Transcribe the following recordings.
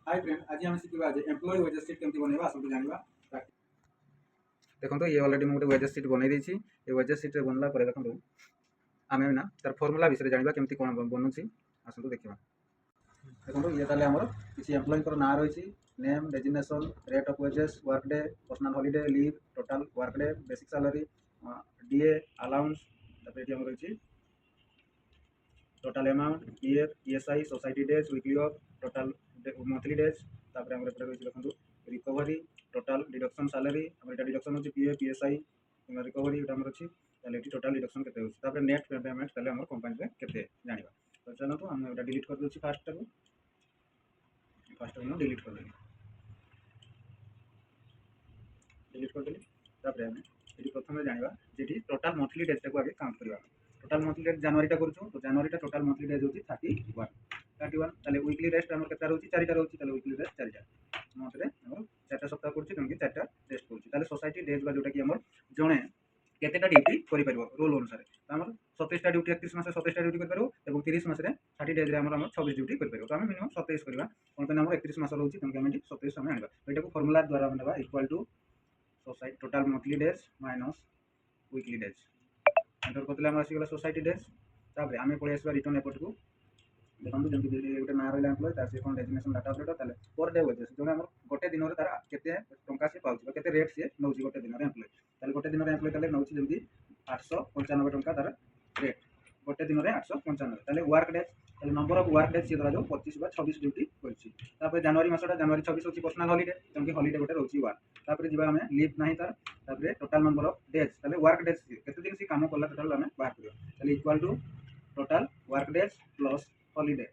Hi friend, आज आम शिखा आज एम्प्लॉय वेजेस सीट केमती बनवा आसतु जानिबा। देखो ये ऑलरेडी मुझे वेजेस सीट बनई देछि। ये वेजेस सीट बनला पर देखो आम ना तार फॉर्मूला विषय जानिबा केमती कोन बनुछि आसतु देखिबा। देखो ये ताले हमर किछि एम्प्लॉय को ना रहिछि, name, designation, rate of wages, work day, personal holiday, leave, total work day, basic salary, DA, allowance, तापर एटी हमर रहिछि total amount, PF, ESI, society days, weekly off, total monthly days, तापर हमर एपरे रहिछि देखंतु रिकवरी, टोटल डिडक्शन सैलरी, हमर एटा deduction होछि पीएफ, ईएसआई, हमर रिकवरी एटा हमर अछि, ताले एटी टोटल डिडक्शन केते होछि, तापर नेट पेमेंट ताले हमर कंपनी रे केते जानिबा। तो चलो तो हम एटा डिलीट कर दोछि फास्ट हम डिलीट कर देली, डिलीट कर देली। तापर हम एटी प्रथम जानिबा जेटी टोटल मंथली डेज को आगे काउंट करबा। टोटल मंथली डेज जनवरी टा करूछु, तो जनवरी टा टोटल मंथली डेज होछि 31 ताले वीकली रेस्ट हमर केता रहउछि 4 टा रहउछि, ताले वीकली रेस्ट 4 टा मंथ रे हमर 4 टा सप्ताह करछि कि 4 टा रेस्ट करछि। ताले सोसाइटी डेज बा जोटा कि हमर जणे केतेटा ड्यूटी करि परिबो रूल अनुसार हमर 27 टा ड्यूटी 31 मासे 27 टा ड्यूटी करि परिबो एवं 30 मासे रे 30 डेज रे हमर 26 ड्यूटी करि परिबो। तो हम मिनिमम 27 करबा, कोन पे हमर 31 मास रहउछि तंके हम 27 हम आनबा। तो एटा को फार्मूला द्वारा बनबा equal to society total monthly days minus weekly days. Enter करले हम आसी गेला सोसाइटी डेज। तापर आमे पळे आसबा रिटर्न एपट को देखंतु जंती गोटे ना रहिला एम्प्लॉय तार से कोन डेजिग्नेशन डाटा ऑपरेटर ताले पर डे वेजेस जोने हमर गोटे दिन रे तार केते टंका से पाउछि केते रेट से नउछि गोटे दिन रे एम्प्लॉय ताले गोटे दिन रे एम्प्लॉय ताले नउछि जंती 895 टंका तार रेट गोटे दिन रे 895 ताले वर्क डेज ताले नंबर ऑफ वर्क डेज से धरा जो 25 बा 26 ड्यूटी करछि। तापर जनवरी मासटा जनवरी 26 होछि पर्सनल हॉलिडे जंकी हॉलिडे गोटे रहउछि 1। तापर जिबा हमें लीव नाही तार तापर टोटल नंबर ऑफ डेज ताले वर्क डेज केते दिन से काम करला टोटल हमें बाहर करियो ताले equal to total work days plus holiday.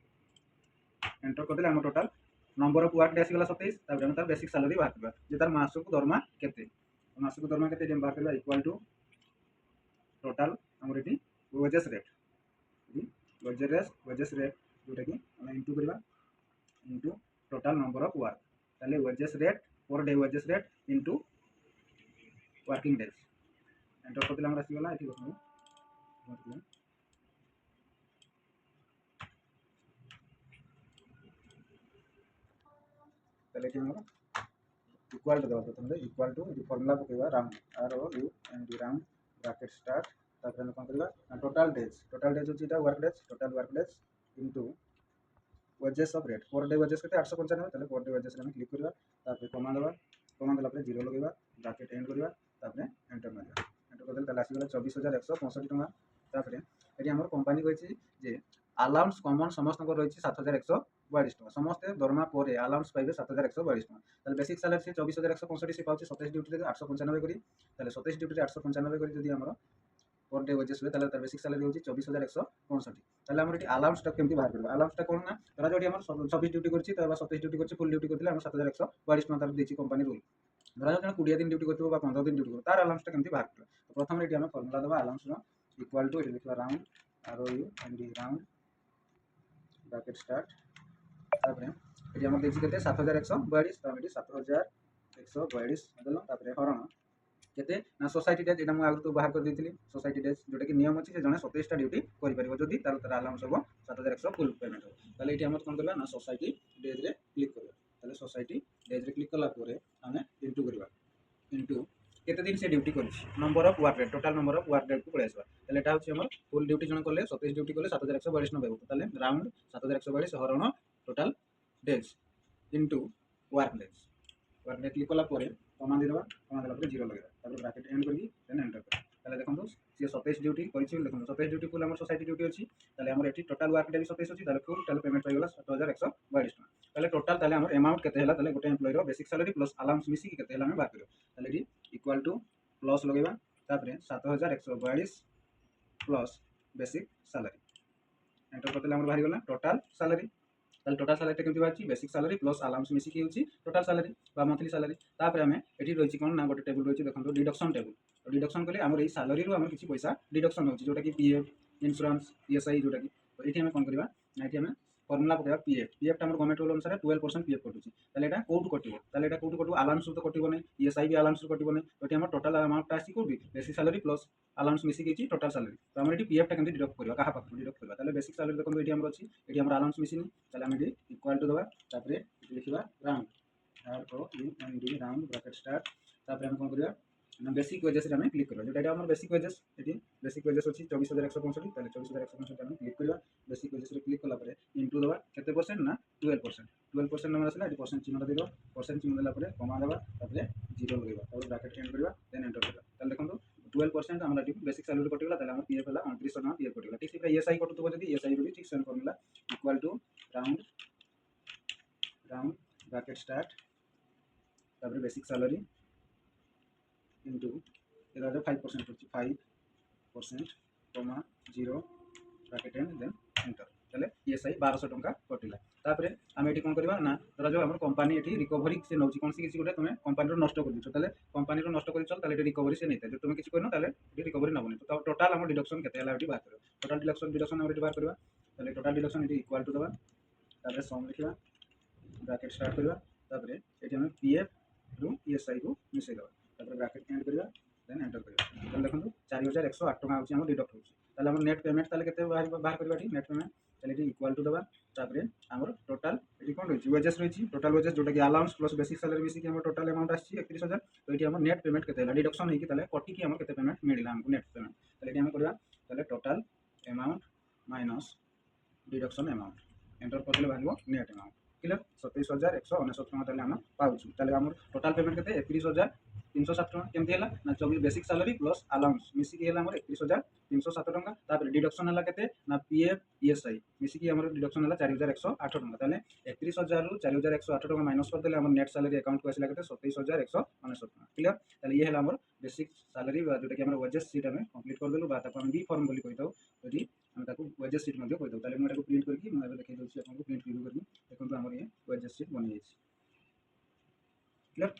Enter कर देले हम total number of work day आसीगला 27 तापर हम तार बेसिक सैलरी बाहर करबा जे तार मासको दरमा केते जे बाहर करबा इक्वल टू टोटल हमर एटी वेजेस रेट वेजेस रेट जोटा कि हम इनटू करबा into total number of work ताले wages rate per day wages rate into working days. Enter कर देले हम आसीगला एटी देखो ताले कि हमर इक्वल टू दबा प्रथम रे इक्वल टू फार्मूला पकेबा round R O U N D round bracket start तापर हम कोन करबा टोटल डेज होची ता work days total work days into wages of rate per day wages केते 895 ताले पर डे वेजेस रे हम क्लिक करबा तापर कमा दला पर 0 लगेबा ब्रैकेट एंड करबा तापर एंटर मारबा। एंटर कर देला ताले आसी गेला 24165 टका। तापर एटी हमर कंपनी कहछि जे अलाउंस कॉमन समस्त को रहिछि 7142 टका समस्त दरमा परे अलाउंस पाइबे 7142 टका। ताले बेसिक सैलरी से 24165 से पाउछि 27 ड्यूटी रे 895 करी ताले 27 ड्यूटी रे 895 करी जदी हमर पर डे वेजेस हुए ताले तार बेसिक सैलरी होछि 24165 ताले हमर एटी अलाउंस टा केमती बाहर करबा। अलाउंस टा कोन ना तरा जोटी हमर 26 ड्यूटी करछि तबा 27 ड्यूटी करछि फुल ड्यूटी करथिले हमर 7142 टका तार देछि कंपनी रूल धरा जो 20 दिन ड्यूटी करथिबो बा 15 दिन ड्यूटी करथिबो तार अलाउंस टा केमती बाहर करबा। तो प्रथम एटी हम फार्मूला दबा अलाउंस रो इक्वल टू एटी लिखबा round R O U N D round bracket start तापर एटी हमर देछि केते 7142 तो एटी 7142 देलो तापर हरण केते ना सोसाइटी डेज एटा मु आगु तो बाहर कर देथिली सोसाइटी डेज जोटा कि नियम अछि जे जने 27 टा ड्यूटी करि परिबो जदी तार अलाउंस हो 7100 फुल पेमेंट हो ताले एटी हमर कोन करबा ना सोसाइटी डेज रे क्लिक करबा ताले सोसाइटी डेज रे क्लिक करला परे हमें इनटू करबा इनटू केते दिन से ड्यूटी करछि number of work day total number of work day को पळे आसबा ताले एटा होछि हमर फुल ड्यूटी जने करले 27 ड्यूटी करले 7142 नबे ताले राउंड 7142 हरण total days into work day click करला परे कमा देबा कमा देला परे 0 लगेबा तापर ब्रैकेट एंड करबी देन एंटर कर ताले देखंतु से 27 ड्यूटी करछि देखंतु 27 ड्यूटी फुल हमर सोसाइटी ड्यूटी अछि ताले हमर एटी टोटल वर्क डे 27 अछि ताले फुल ताले पेमेंट पाइगला 7142 टका। ताले टोटल ताले हमर अमाउंट केते हला ताले गोटे एम्प्लॉय रो बेसिक सैलरी प्लस अलाउंस मिसी के केते हला हम बात करियो ताले एटी इक्वल टू प्लस लगेबा तापर 7142 प्लस बेसिक सैलरी एंटर करते हमर बाहर गला टोटल सैलरी ताले टोटल सैलरी केमति बाछि बेसिक सैलरी प्लस अलाउंस मिसी की होछि टोटल सैलरी बा मंथली सैलरी। तापर हमें एठी रहिछि कोन ना गोटे टेबल रहिछि देखंतु डिडक्शन टेबल तो डिडक्शन कले हमर ए सैलरी रो हमर किछि पैसा डिडक्शन होछि जोटा कि पीएफ इंश्योरेंस ईएसआई जोटा कि तो एठी हमें कोन करबा ना एठी हमें फर्मुला पकेबा पीएफ पीएफ टा हमर गवर्नमेंट रूल अनुसार 12% पीएफ कटुची ताले एटा कोउट कटिवो ताले एटा कोउट कटिवो अलाउंस तो कटिवो नै ईएसआई भी अलाउंस कटिवो नै तो एटी हमर टोटल अमाउंट टा आसी कोबी बेसिक सैलरी प्लस अलाउंस मिसी गेची टोटल सैलरी तो हमर एटी पीएफ टा केमति डिडक्ट करबा कहा पाखु डिडक्ट करबा ताले बेसिक सैलरी देखो एटी हमर अछि एटी हमर अलाउंस मिसिनी ताले हम एटी इक्वल टू दबा तापरे लिखिबा round R O U N D round bracket start तापरे हम कोन करबा बेसिक वेजेस रे हम क्लिक करबा जोटा हमर basic wages eighty basic wages अछि 24165 ताले 24165 हम क्लिक करबा बेसिक वेजेस रे क्लिक कला परे इनटू दबा केते परसेंट ना 12% हमर आसला एटी परसेंट चिन्ह देबा परसेंट चिन्ह देला परे कमा देबा तापरे 0 लगेबा तापर ब्रैकेट एंड करबा देन एंटर करबा ताले देखंतु 12% हमरा एटी बेसिक सैलरी कटिगला ताले हमर पीएफ हला 2900 टका पीएफ कटिगला ठीक से ईएसआई कटुतो जदी ईएसआई भी ठीक same formula equal to round round bracket start तापर बेसिक सैलरी into एदा 5% होची 5% comma 0 bracket end then enter तले ईएसआई 1200 टंका कटिला तापरे हम एटी कोन करबा ना तोरा जो हमर कंपनी एटी रिकवरी से नौची कोन से किसी गोटे तुमे कंपनी रो नष्ट कर दिछो तले कंपनी रो नष्ट करि चल तले एटी रिकवरी से नैते जो तुमे किसी करनो तले एटी रिकवरी नबनी तो टोटल हमर डिडक्शन केते हला एटी बात करो टोटल डिडक्शन हम एटी बात करबा तले टोटल डिडक्शन एटी इक्वल टू दबा तापरे सम लिखिबा ब्रैकेट स्टार्ट करबा तापरे एटी हम पीएफ रो ईएसआई को मिसे दबा तापर ब्रैकेट एंड करबा देन एंटर करबा तले देखंतु 4108 टका होची हमर डिडक्ट होची तले हमर नेट पेमेंट तले केते बाहर करबा ठी नेट पेमेंट तले एटी इक्वल टू दबा तापरे हमर टोटल एटी कोन होची वेजेस रहिची टोटल वेजेस जोटा कि अलाउंस प्लस बेसिक सैलरी मिसी कि हमर टोटल अमाउंट आछि 31000 तो एटी हमर नेट पेमेंट केते हला डिडक्शन होई कि तले कटि कि हमर केते पेमेंट मिलिला हमको नेट पेमेंट तले एटी हम करबा तले total amount minus deduction amount enter करले बाहरिबो नेट अमाउंट क्लियर 27169 टका तले हम पाउछु तले हमर टोटल पेमेंट केते 31360 टका केमति हला ना 24 बेसिक सैलरी प्लस अलाउंस मिसी कि हला हमर 31307 टका तापर डिडक्शन हला केते ना पीएफ ईएसआई मिसी कि हमर डिडक्शन हला 4108 टका तले 31000 रु 4108 टका माइनस कर देले हमर नेट सैलरी अकाउंट को आसिला केते 27169 टका क्लियर तले ये हला हमर बेसिक सैलरी जोटा कि हमर वेजेस शीट हम कंप्लीट कर देलु बा ताको हम बी फॉर्म बोली कहिताउ यदि हम ताको वेजेस शीट मध्ये कहिताउ तले हम एटाको प्रिंट करके हम एबे देखै दउछि आपन को प्रिंट रिव्यू करके देखंतु हमर ये वेजेस शीट बनि जाइछि क्लियर।